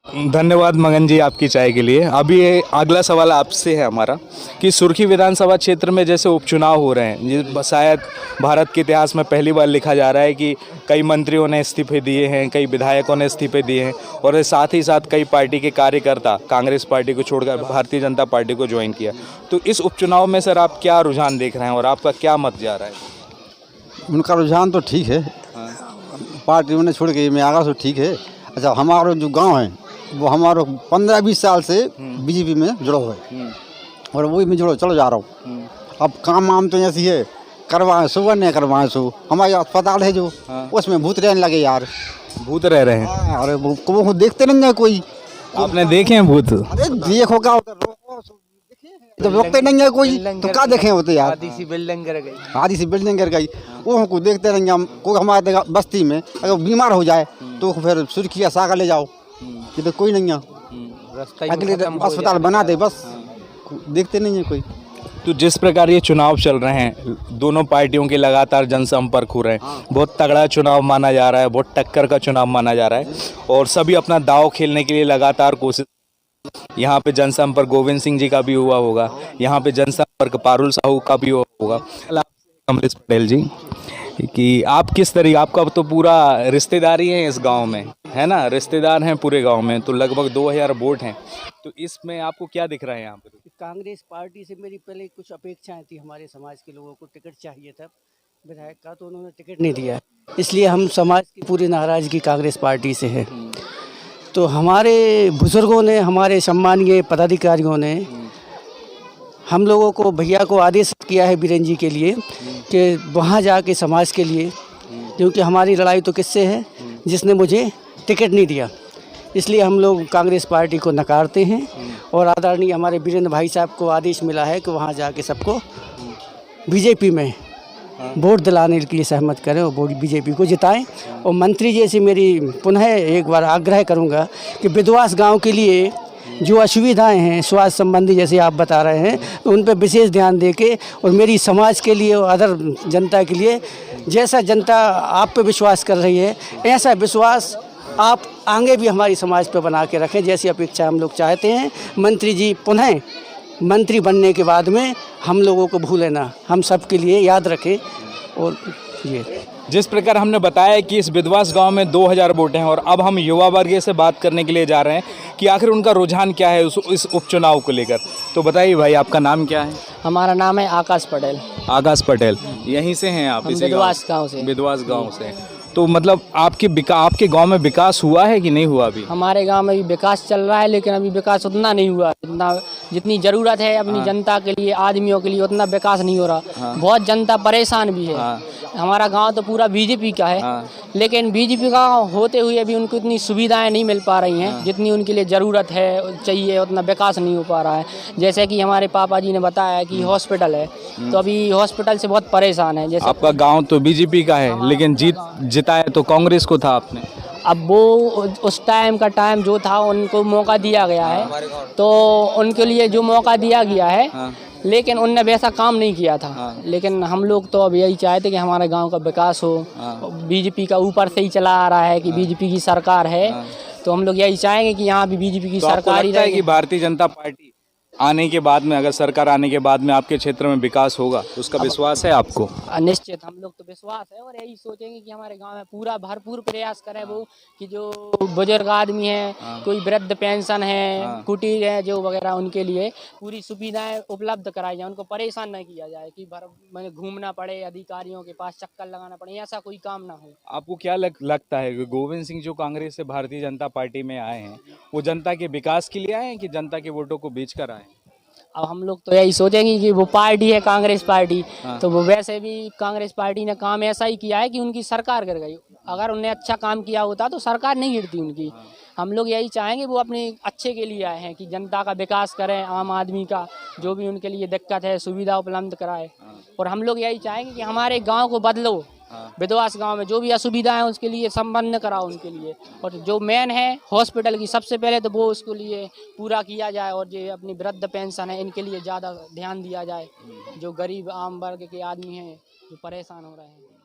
धन्यवाद मगन जी आपकी चाय के लिए। अभी अगला सवाल आपसे है हमारा कि सुर्खी विधानसभा क्षेत्र में जैसे उपचुनाव हो रहे हैं, ये शायद भारत के इतिहास में पहली बार लिखा जा रहा है कि कई मंत्रियों ने इस्तीफे दिए हैं, कई विधायकों ने इस्तीफे दिए हैं और साथ ही साथ कई पार्टी के कार्यकर्ता कांग्रेस पार्टी को छोड़कर भारतीय जनता पार्टी को ज्वाइन किया। तो इस उपचुनाव में सर आप क्या रुझान देख रहे हैं और आपका क्या मत जा रहा है? उनका रुझान तो ठीक है, पार्टी उन्हें छोड़ के मैं आगा तो ठीक है। अच्छा, हमारा जो गांव है वो हमारा 15-20 साल से बीजेपी में जुड़ा हुआ है और वही में जुड़ो चलो जा रहा हूँ। अब काम वाम तो ऐसी है, करवाएं सुबह नहीं करवाएं सो। हमारे अस्पताल है जो उसमें भूत रहने लगे यार। भूत रह रहे हैं? अरे वो देखते नहीं है कोई। आपने देखे हैं भूत? अरे देखो क्या होता है, जब रोकते नहीं है कोई तो क्या देखें होते यार। आधी सी बिल्डिंग गिर गई वो हमको देखते रहेंगे हम। कोई हमारे बस्ती में अगर बीमार हो जाए तो फिर सुर्खी या सागर ले जाओ, ये तो कोई नहीं है। अगले अस्पताल बना दे बस, देखते नहीं है कोई। तो जिस प्रकार ये चुनाव चल रहे हैं, दोनों पार्टियों के लगातार जनसंपर्क हो रहे हैं, बहुत तगड़ा चुनाव माना जा रहा है, बहुत टक्कर का चुनाव माना जा रहा है और सभी अपना दांव खेलने के लिए लगातार कोशिश। यहाँ पे जनसंपर्क गोविंद सिंह जी का भी हुआ होगा, यहाँ पे जनसंपर्क पारुल साहू का भी हुआ होगा। कमलेश पटेल जी कि आप किस तरीके, आपका तो पूरा रिश्तेदारी है इस गांव में, है ना, रिश्तेदार हैं पूरे गांव में, तो लगभग 2000 वोट हैं, तो इसमें आपको क्या दिख रहा है यहाँ पे? कांग्रेस पार्टी से मेरी पहले कुछ अपेक्षाएं थी, हमारे समाज के लोगों को टिकट चाहिए था विधायक का, तो उन्होंने टिकट नहीं दिया, इसलिए हम समाज की पूरी नाराजगी कांग्रेस पार्टी से है। तो हमारे बुजुर्गों ने, हमारे सम्मानीय पदाधिकारियों ने हम लोगों को, भैया को आदेश किया है बीरेन जी के लिए कि वहाँ जाके समाज के लिए, क्योंकि हमारी लड़ाई तो किससे है, जिसने मुझे टिकट नहीं दिया, इसलिए हम लोग कांग्रेस पार्टी को नकारते हैं। और आदरणीय हमारे बीरेंद्र भाई साहब को आदेश मिला है कि वहाँ जाके सबको बीजेपी में वोट दिलाने के लिए सहमत करें और वोट बीजेपी को जिताएं। और मंत्री जी से मेरी पुनः एक बार आग्रह करूंगा कि विधवास गांव के लिए जो असुविधाएं हैं स्वास्थ्य संबंधी, जैसे आप बता रहे हैं, तो उन पर विशेष ध्यान देके, और मेरी समाज के लिए और अदर जनता के लिए, जैसा जनता आप पे विश्वास कर रही है ऐसा विश्वास आप आगे भी हमारी समाज पे बना के रखें, जैसी अपेक्षा हम लोग चाहते हैं। मंत्री जी पुनः मंत्री बनने के बाद में हम लोगों को भूलें ना, हम सब के लिए याद रखें। और ये जिस प्रकार हमने बताया कि इस विधवास गांव में 2000 वोट हैं और अब हम युवा वर्ग से बात करने के लिए जा रहे हैं कि आखिर उनका रुझान क्या है इस उपचुनाव को लेकर। तो बताइए भाई, आपका नाम क्या है? हमारा नाम है आकाश पटेल। आकाश पटेल, यहीं से हैं आप? विधवास गाँव से। विधवास गाँव से। तो मतलब आपके गांव में विकास हुआ है कि नहीं हुआ अभी? हमारे गांव में भी विकास चल रहा है, लेकिन अभी विकास उतना नहीं हुआ जितनी जरूरत है अपनी जनता के लिए, आदमियों के लिए, उतना विकास नहीं हो रहा। बहुत जनता परेशान भी है। हमारा गांव तो पूरा बीजेपी का है, लेकिन बीजेपी का होते हुए भी उनको इतनी सुविधाएं नहीं मिल पा रही हैं जितनी उनके लिए ज़रूरत है, चाहिए, उतना विकास नहीं हो पा रहा है। जैसे कि हमारे पापा जी ने बताया कि हॉस्पिटल है, तो अभी हॉस्पिटल से बहुत परेशान है। जैसे आपका गांव तो बीजेपी का है, लेकिन जिताया तो कांग्रेस को था आपने। अब वो उस टाइम का टाइम जो था उनको मौका दिया गया है, तो उनके लिए जो मौका दिया गया है, लेकिन उनने वैसा काम नहीं किया था। लेकिन हम लोग तो अब यही चाहते कि हमारे गांव का विकास हो। बीजेपी का ऊपर से ही चला आ रहा है कि बीजेपी की सरकार है, तो हम लोग यही चाहेंगे कि यहाँ भी बीजेपी की सरकार ही रहे। कि भारतीय जनता पार्टी आने के बाद में, अगर सरकार आने के बाद में आपके क्षेत्र में विकास होगा, उसका विश्वास है आपको? निश्चित, हम लोग तो विश्वास है और यही सोचेंगे कि हमारे गांव में पूरा भरपूर प्रयास करें वो कि जो बुजुर्ग आदमी हैं, कोई वृद्ध पेंशन है, कुटीर है जो वगैरह, उनके लिए पूरी सुविधाएं उपलब्ध कराई जाए, उनको परेशान न किया जाए कि मैंने घूमना पड़े, अधिकारियों के पास चक्कर लगाना पड़े, ऐसा कोई काम ना हो। आपको क्या लगता है कि गोविंद सिंह जो कांग्रेस से भारतीय जनता पार्टी में आए हैं, वो जनता के विकास के लिए आए हैं कि जनता के वोटों को बेच कर आए? अब हम लोग तो यही सोचेंगे कि वो पार्टी है कांग्रेस पार्टी, तो वो वैसे भी कांग्रेस पार्टी ने काम ऐसा ही किया है कि उनकी सरकार कर गई। अगर उन्हें अच्छा काम किया होता तो सरकार नहीं गिरती उनकी। हम लोग यही चाहेंगे वो अपने अच्छे के लिए आए हैं कि जनता का विकास करें, आम आदमी का जो भी उनके लिए दिक्कत है सुविधा उपलब्ध कराए। और हम लोग यही चाहेंगे कि हमारे गाँव को बदलो, विधवास गांव में जो भी असुविधा है उसके लिए संपन्न कराओ उनके लिए। और जो मेन है हॉस्पिटल की, सबसे पहले तो वो उसके लिए पूरा किया जाए, और जो अपनी वृद्ध पेंशन है इनके लिए ज़्यादा ध्यान दिया जाए, जो गरीब आम वर्ग के आदमी हैं जो परेशान हो रहे हैं।